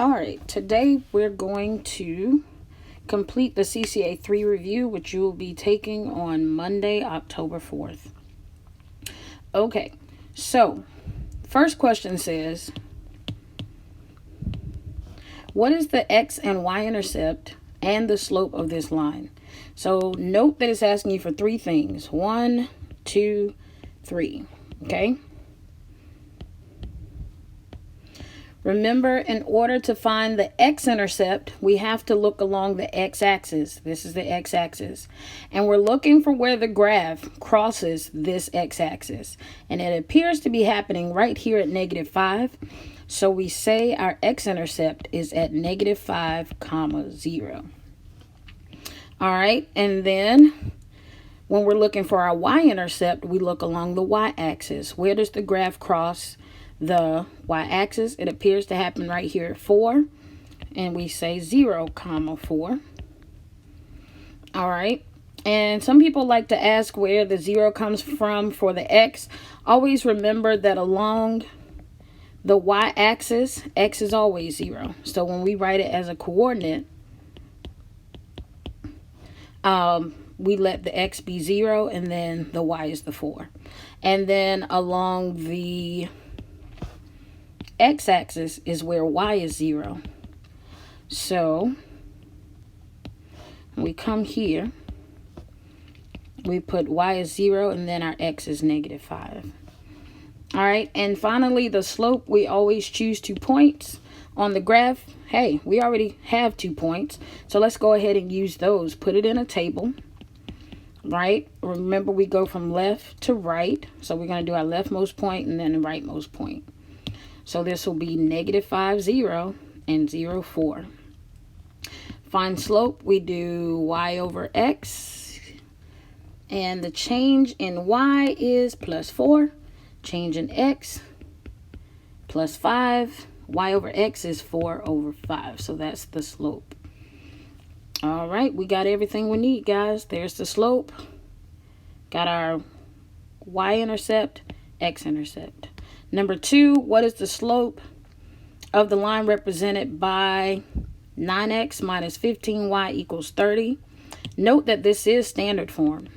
All right, today we're going to complete the CCA 3 review, which you will be taking on Monday, October 4th. Okay, so first question says, what is the x and y intercept and the slope of this line? So note that it's asking you for three things. 1, 2, 3. Okay. Remember, in order to find the x-intercept, we have to look along the x-axis. This is the x-axis. And we're looking for where the graph crosses this x-axis. And it appears to be happening right here at -5. So we say our x-intercept is at -5, 0. All right, and then when we're looking for our y-intercept, we look along the y-axis. Where does the graph cross the y-axis? It appears to happen right here at 4, and we say 0, 4. All right, and some people like to ask where the 0 comes from for the x. Always remember that along the y-axis, x is always 0. So when we write it as a coordinate, we let the x be 0, and then the y is the 4. And then along the x-axis is where y is 0. So we come here, we put y is 0, and then our x is -5. All right, and finally the slope, we always choose 2 points. On the graph, hey, we already have 2 points, so let's go ahead and use those. Put it in a table, right? Remember, we go from left to right, so we're going to do our leftmost point and then the rightmost point. So this will be -5, 0, and 0, 4. Find slope, we do y over x, and the change in y is +4, change in x +5, y over x is 4 over 5, so that's the slope. All right, we got everything we need, guys. There's the slope, got our y-intercept, x-intercept. Number 2, what is the slope of the line represented by 9x minus 15y equals 30? Note that this is standard form.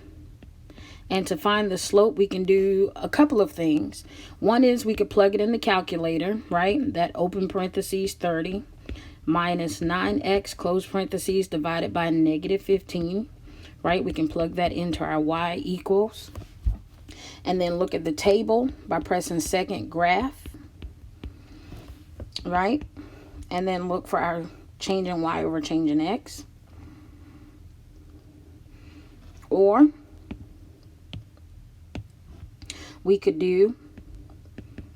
And to find the slope, we can do a couple of things. One is we could plug it in the calculator, right? That open parentheses 30 minus 9x close parentheses divided by -15, right? We can plug that into our y equals. And then look at the table by pressing second graph, right? And then look for our change in y over change in x. Or we could do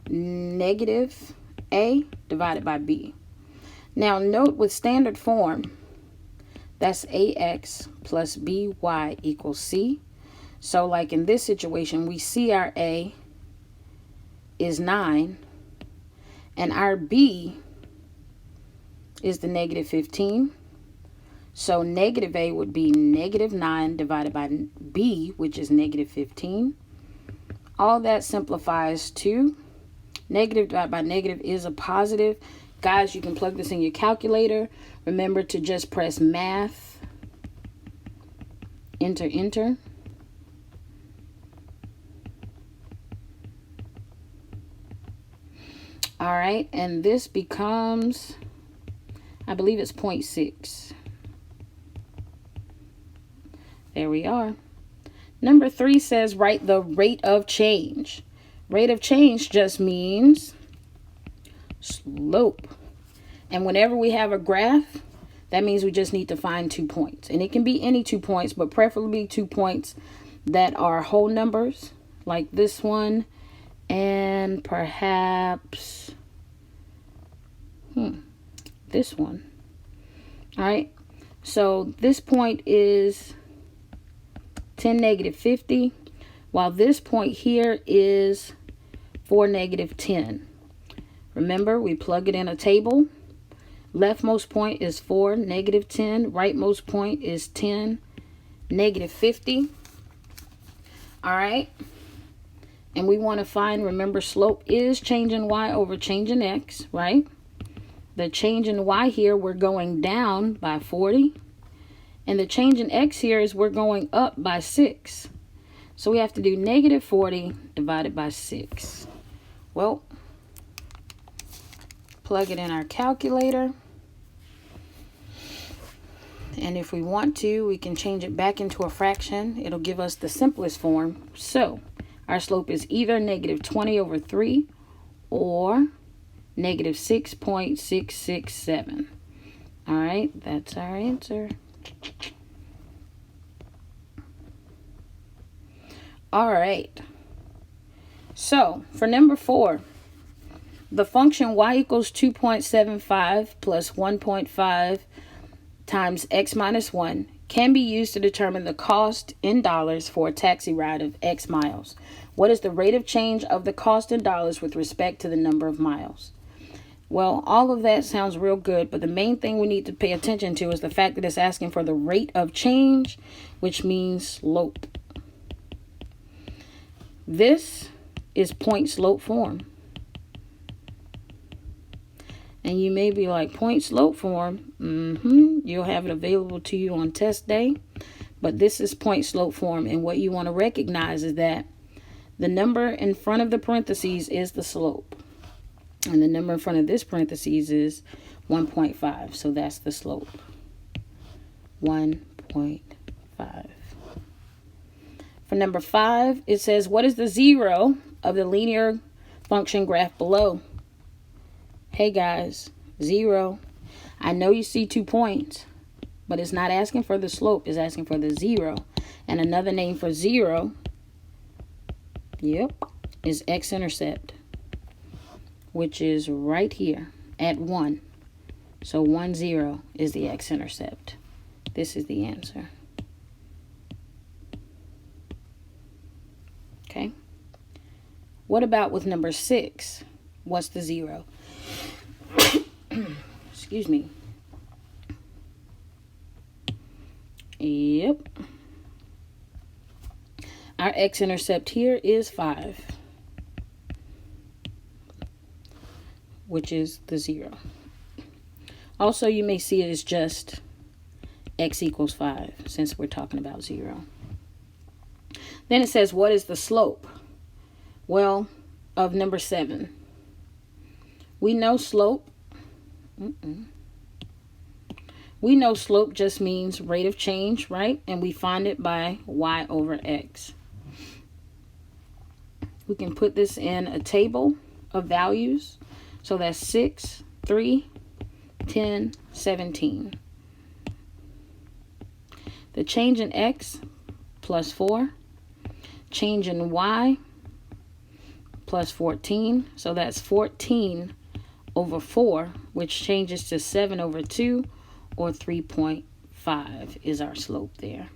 -a divided by b. Now note, with standard form, that's ax plus by equals c. So like in this situation, we see our a is 9, and our b is the -15. So -a would be -9 divided by b, which is -15. All that simplifies to negative divided by negative is a positive. Guys, you can plug this in your calculator. Remember to just press math, enter. All right, and this becomes, I believe it's 0.6. There we are. Number 3 says write the rate of change. Rate of change just means slope. And whenever we have a graph, that means we just need to find 2 points. And it can be any 2 points, but preferably 2 points that are whole numbers, like this one, and perhaps this one. All right, so this point is 10, -50, while this point here is 4, -10. Remember, we plug it in a table. Leftmost point is 4, -10. Rightmost point is 10, -50. All right, and we want to find, remember, slope is change in y over change in x, right? The change in y here, we're going down by 40. And the change in x here is we're going up by 6. So we have to do negative 40 divided by 6. Well, plug it in our calculator. And if we want to, we can change it back into a fraction. It'll give us the simplest form. So our slope is either negative 20 over 3 or negative 6.667. All right, that's our answer. All right. So for number 4, the function y equals 2.75 plus 1.5 times x minus 1 can be used to determine the cost in dollars for a taxi ride of x miles. What is the rate of change of the cost in dollars with respect to the number of miles? Well, all of that sounds real good, but the main thing we need to pay attention to is the fact that it's asking for the rate of change, which means slope. This is point slope form. And you may be like, point slope form? You'll have it available to you on test day. But this is point slope form. And what you want to recognize is that the number in front of the parentheses is the slope. And the number in front of this parentheses is 1.5. So that's the slope. 1.5. For number 5, it says, what is the zero of the linear function graph below? Hey guys, 0. I know you see 2 points, but it's not asking for the slope. It's asking for the 0. And another name for 0, is x-intercept, which is right here at 1. So 1, 0 is the x-intercept. This is the answer. Okay. What about with number 6? What's the 0? Excuse me. Yep. Our x-intercept here is 5, which is the 0. Also, you may see it as just x equals 5, since we're talking about 0. Then it says, what is the slope? Well, of number 7. We know slope. We know slope just means rate of change, right? And we find it by y over x. We can put this in a table of values. So that's 6, 3, 10, 17. The change in x plus 4. Change in y plus 14. So that's 14 over 4, which changes to 7 over 2, or 3.5 is our slope there.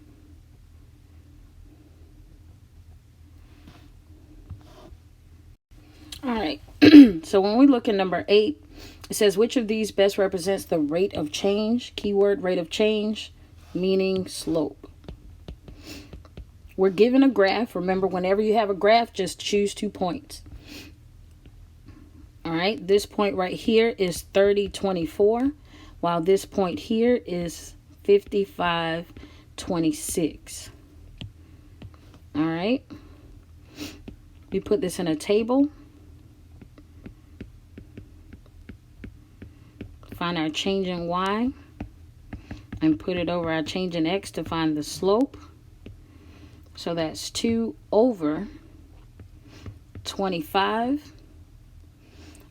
All right. So when we look at number 8, it says, which of these best represents the rate of change? Keyword rate of change, meaning slope. We're given a graph. Remember, whenever you have a graph, just choose 2 points. All right, this point right here is 30, 24, while this point here is 55, 26. All right, we put this in a table. Find our change in y and put it over our change in x to find the slope. So that's 2 over 25,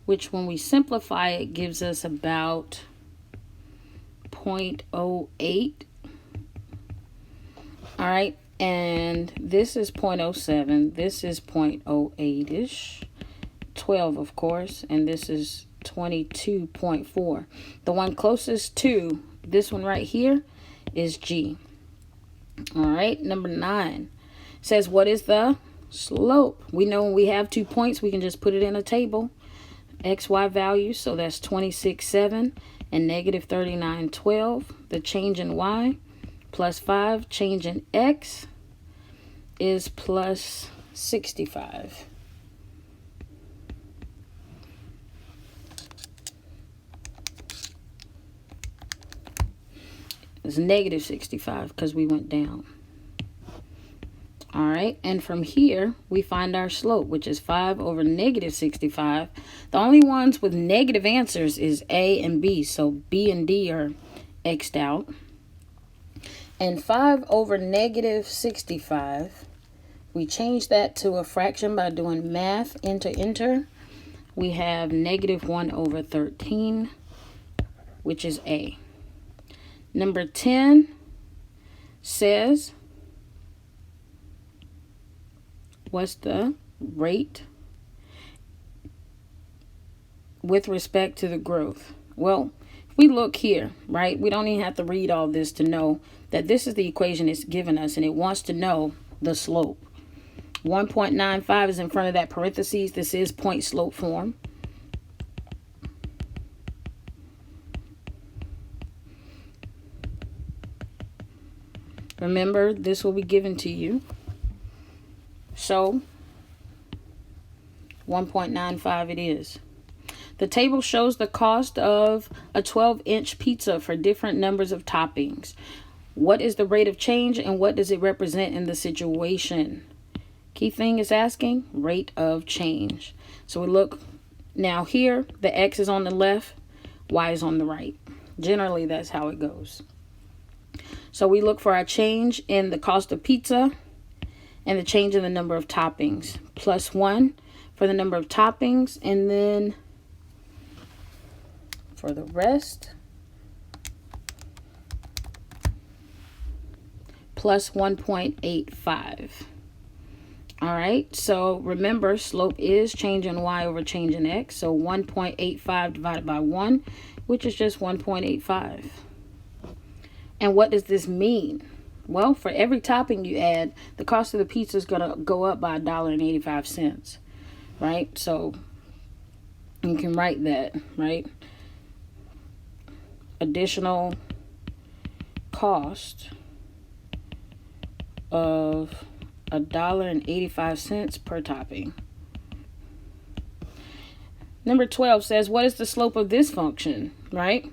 which when we simplify it gives us about 0.08. All right, and this is 0.07. This is 0.08-ish. 12, of course, and this is 22.4. The one closest to this one right here is G. All right, number 9 says, what is the slope? We know when we have 2 points, we can just put it in a table. XY values, so that's 26.7 and negative 39.12. The change in y plus 5, change in x is plus 65. It's negative 65 because we went down. All right, and from here, we find our slope, which is 5 over negative 65. The only ones with negative answers is A and B, so B and D are X'd out. And 5 over negative 65, we change that to a fraction by doing math, enter. We have negative 1 over 13, which is A. Number 10 says, what's the rate with respect to the growth? Well, if we look here, right, we don't even have to read all this to know that this is the equation it's given us, and it wants to know the slope. 1.95 is in front of that parentheses. This is point slope form. Remember, this will be given to you. So 1.95 it is. The table shows the cost of a 12-inch pizza for different numbers of toppings. What is the rate of change and what does it represent in the situation? Key thing is asking rate of change. So we look now here, the X is on the left, Y is on the right. Generally, that's how it goes. So we look for our change in the cost of pizza and the change in the number of toppings. Plus 1 for the number of toppings, and then for the rest, plus 1.85. All right, so remember, slope is change in y over change in x. So 1.85 divided by 1, which is just 1.85. And what does this mean? Well, for every topping you add, the cost of the pizza is going to go up by $1.85, right? So you can write that, right? Additional cost of $1.85 per topping. Number 12 says, what is the slope of this function, right?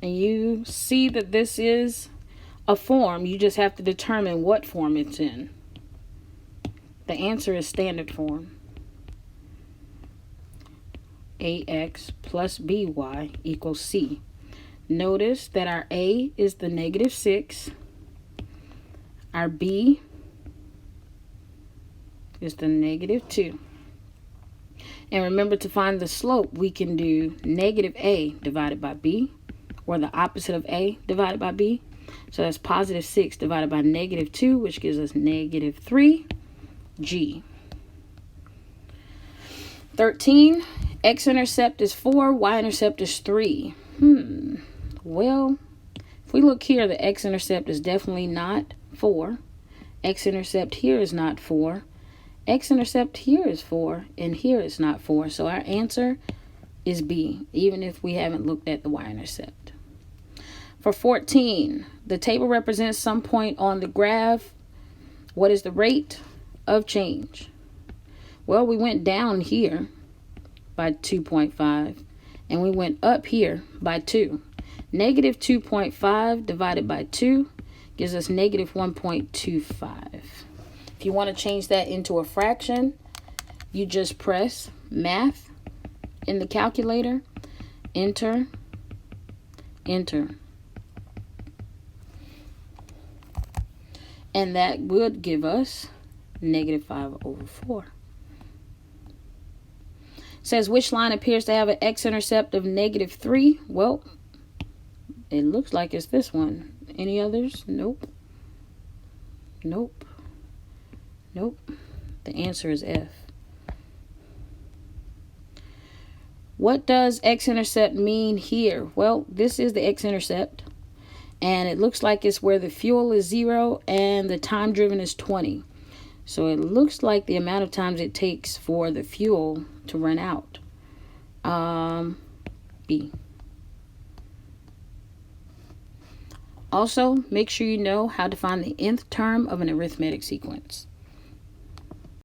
And you see that this is a form. You just have to determine what form it's in. The answer is standard form. AX plus BY equals C. Notice that our A is the negative 6. Our B is the negative 2. And remember, to find the slope, we can do negative A divided by B, or the opposite of A divided by B. So that's positive 6 divided by negative 2, which gives us negative 3, G. 13, x-intercept is 4, y-intercept is 3. Well, if we look here, the x-intercept is definitely not 4. X-intercept here is not 4. X-intercept here is 4, and here is not 4. So our answer is B, even if we haven't looked at the y-intercept. For 14, the table represents some point on the graph. What is the rate of change? Well, we went down here by 2.5, and we went up here by 2. Negative 2.5 divided by 2 gives us negative 1.25. If you want to change that into a fraction, you just press math in the calculator, enter. And that would give us negative 5 over 4. It says, which line appears to have an x-intercept of negative 3? Well, it looks like it's this one. Any others? Nope. Nope. The answer is F. What does x-intercept mean here? Well, this is the x-intercept, and it looks like it's where the fuel is 0 and the time driven is 20. So it looks like the amount of times it takes for the fuel to run out. B. Also, make sure you know how to find the nth term of an arithmetic sequence.